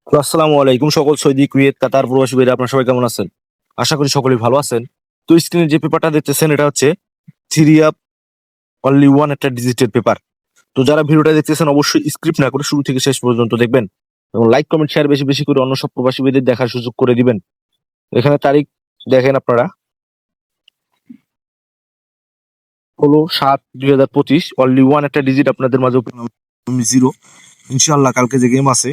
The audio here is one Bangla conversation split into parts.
আসসালামু আলাইকুম সকল সৌদি কুয়েত কাতার প্রবাসী ভাইরা আপনারা সবাই কেমন আছেন? আশা করি সকলেই ভালো আছেন। তো স্ক্রিনে যে পেপারটা দেখতেছেন এটা হচ্ছে থ্রি আপ অনলি ওয়ান একটা ডিজিটেড পেপার। তো যারা ভিডিওটা দেখতেছেন অবশ্যই স্ক্রিপ্ট না করে শুরু থেকে শেষ পর্যন্ত দেখবেন এবং লাইক কমেন্ট শেয়ার বেশি বেশি করে অন্য সব প্রবাসী ভাইদের দেখার সুযোগ করে দিবেন। এখানে তারিখ দেখেন আপনারা 16/7/2025 অনলি ওয়ান একটা ডিজিট আপনাদের মাঝে জিরো। ইনশাআল্লাহ কালকে যে গেম আছে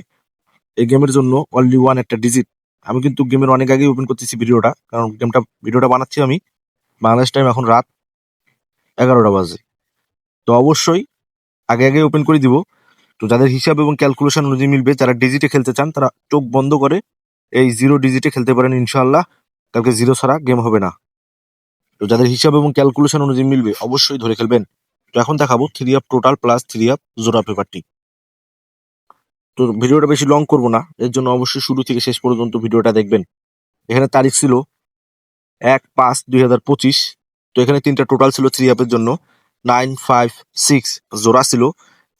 এই গেমের জন্য অনলি ওয়ান একটা ডিজিট। আমি কিন্তু গেমের অনেক আগে ওপেন করতেছি ভিডিওটা, কারণ ভিডিওটা বানাচ্ছি আমি বাংলাদেশ টাইম এখন রাত 11টা বাজে। তো অবশ্যই আগে আগে ওপেন করে দিব। তো যাদের হিসাব এবং ক্যালকুলেশন অনুযায়ী মিলবে, যারা ডিজিটে খেলতে চান তারা চোখ বন্ধ করে এই জিরো ডিজিটে খেলতে পারেন ইনশাআল্লাহ। কালকে জিরো ছাড়া গেম হবে না। তো যাদের হিসাব এবং ক্যালকুলেশন অনুযায়ী মিলবে অবশ্যই ধরে খেলবেন। তো এখন দেখাবো three up total plus three up জোড়া পেপারটি। তো ভিডিওটা বেশি লং করবো না, এর জন্য অবশ্যই শুরু থেকে শেষ পর্যন্ত ভিডিওটা দেখবেন। এখানে তারিখ ছিল 1/5/2025। তো এখানে তিনটা টোটাল ছিল থ্রি আপের জন্য 956, জোড়া ছিল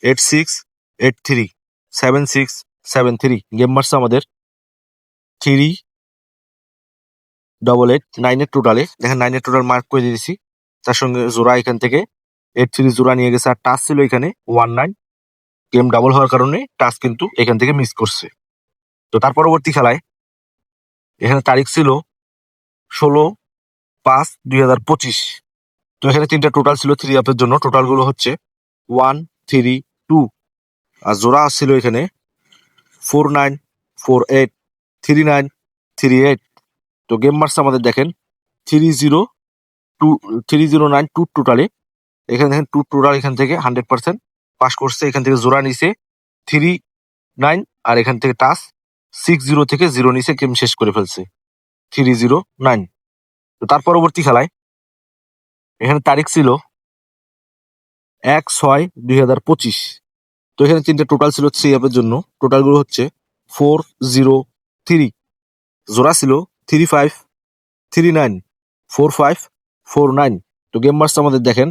8683, 7673। গেম মারছে আমাদের 3889 এর টোটালে। দেখেন 9 এর টোটাল মার্ক করে দিয়েছি, তার সঙ্গে জোড়া এখান থেকে 83 জোড়া নিয়ে গেছে। আর টাচ ছিল এখানে 19। গেম ডাবল হওয়ার কারণে টাচ কিন্তু এখান থেকে মিস করছে। তো তার পরবর্তী খেলায় এখানে তারিখ ছিল 16/5/2025। তো এখানে তিনটা টোটাল ছিল থ্রি আপের জন্য। টোটাল গুলো হচ্ছে 132, আর জোড়া ছিল এখানে 4948, 3938। তো গেম মার্কস আমাদের দেখেন 309 টোটালে। এখানে দেখেন টু টোটাল এখান থেকে 100% পাস করছে। এখান থেকে জোড়া নিছে 39, আর এখান থেকে টাচ 60 থেকে 0 নিচে গেম শেষ করে ফেলছে 309। তো তার পরবর্তী খেলায় এখানে তারিখ ছিল 1/6/2025। তো এখানে তিনটে টোটাল ছিল থ্রি আপের জন্য। টোটাল গুলো হচ্ছে 403, জোড়া ছিল 3539, 4549। তো গেম মার্কস আমাদের দেখেন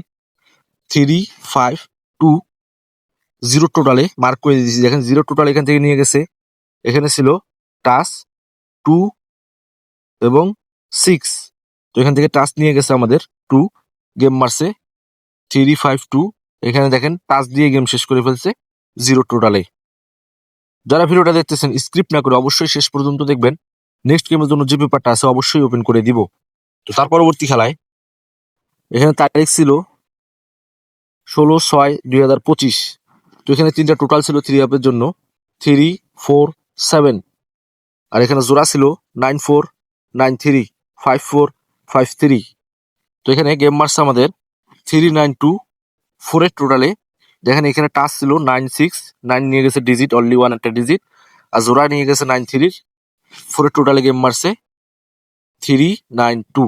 3520 টোটালে মার্ক করে দিয়েছি। দেখেন জিরো টোটাল এখান থেকে নিয়ে গেছে। এখানে ছিল টাচ 2 এবং 6। তো এখান থেকে টাচ নিয়ে গেছে আমাদের 2। গেম মারছে 352। এখানে দেখেন টাচ দিয়ে গেম শেষ করে ফেলছে জিরো টোটালে। যারা ভিডিওটা দেখতেছেন স্ক্রিপ্ট না করে অবশ্যই শেষ পর্যন্ত দেখবেন। নেক্সট গেমের জন্য যে পেপারটা আছে অবশ্যই ওপেন করে দিব। তো তার পরবর্তী খেলায় এখানে তারিখ ছিল 16/6/2025। তো এখানে তিনটা টোটাল ছিল থ্রি আপের জন্য 347, আর এখানে জোড়া ছিল 9493, 5453। তো এখানে গেম মার্কস আমাদের 3924 এর টোটালে। দেখেন এখানে টাচ ছিল 969 নিয়ে গেছে ডিজিট, অনলি ওয়ান একটা ডিজিট, আর জোড়া নিয়ে গেছে 93। 4 এর টোটালে গেম মারছে 392।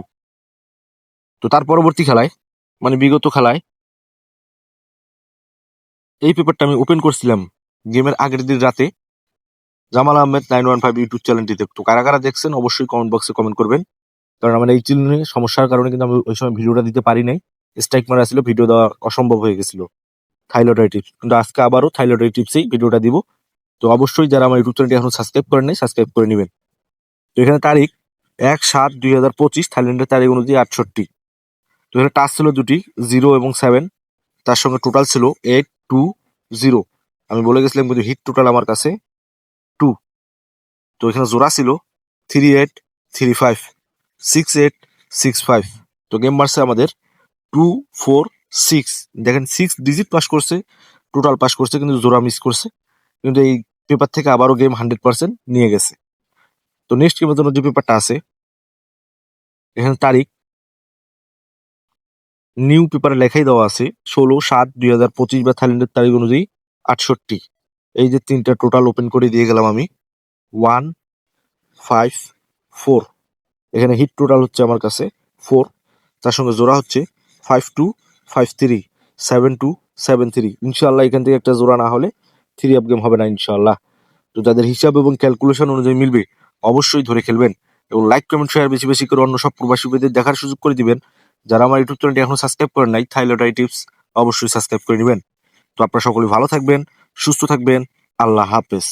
তো তার পরবর্তী খেলায় মানে বিগত খেলায় এই পেপারটা আমি ওপেন করছিলাম গেমের আগের দিন রাতে জামাল আহমেদ 915 ইউটিউব চ্যানেলটিতে। তো কারা কারা দেখছেন অবশ্যই কমেন্ট বক্সে কমেন্ট করবেন, কারণ আমার এই চ্যানেলে সমস্যার কারণে কিন্তু আমি ওই সময় ভিডিওটা দিতে পারি নাই। স্ট্রাইক মারা ছিল, ভিডিও দেওয়া অসম্ভব হয়ে গেছিল থাইলয়েড টিপস। কিন্তু আজকে আবারও থাইলয়েড টিপসেই ভিডিওটা দিব। তো অবশ্যই যারা আমার ইউটিউব চ্যানেলটি এখন সাবস্ক্রাইব করেন নাই সাবস্ক্রাইব করে নেবেন। তো এখানে তারিখ 1/7/2025, থাইল্যান্ডের তারিখ অনুযায়ী 68। তো এখানে টাচ ছিল দুটি 0 এবং 7, তার সঙ্গে টোটাল ছিল 820। আমি বলে গেছিলাম কিন্তু হিট টোটাল আমার কাছে 2। তো এখানে জোড়া ছিল 3835, 6865। তো গেম মারছে আমাদের 246। দেখেন 6 ডিজিট পাস করছে, টোটাল পাস করছে, কিন্তু জোড়া মিস করছে। কিন্তু এই পেপার থেকে আবারও গেম 100% নিয়ে গেছে। তো নেক্সট গেমের জন্য যে পেপারটা আছে এখানে তারিখ নিউ পেপারে লেখাই দেওয়া আছে 16/7/2025 বা থাইল্যান্ডের তারিখ অনুযায়ী 68। এই যে তিনটা টোটাল ওপেন করে দিয়ে গেলাম আমি 154। এখানে হিট টোটাল হচ্ছে আমার কাছে 4, তার সঙ্গে জোড়া হচ্ছে 5253, 7273। ইনশাআল্লাহ এখান থেকে একটা জোড়া না হলে থ্রি আপ গেম হবে না ইনশাআল্লাহ। তো যাদের হিসাব এবং ক্যালকুলেশন অনুযায়ী মিলবে অবশ্যই ধরে খেলবেন এবং লাইক কমেন্ট শেয়ার বেশি বেশি করে অন্য সব প্রবাসী ভাইদের দেখার সুযোগ করে দিবেন। যারা আমার ইউটিউব চ্যানেলটি এখনো সাবস্ক্রাইব করেন নাই থাইলয়েড টিপস অবশ্যই সাবস্ক্রাইব করে নেবেন। তো আপনারা সকলে ভালো থাকবেন, সুস্থ থাকবেন। আল্লাহ হাফেজ।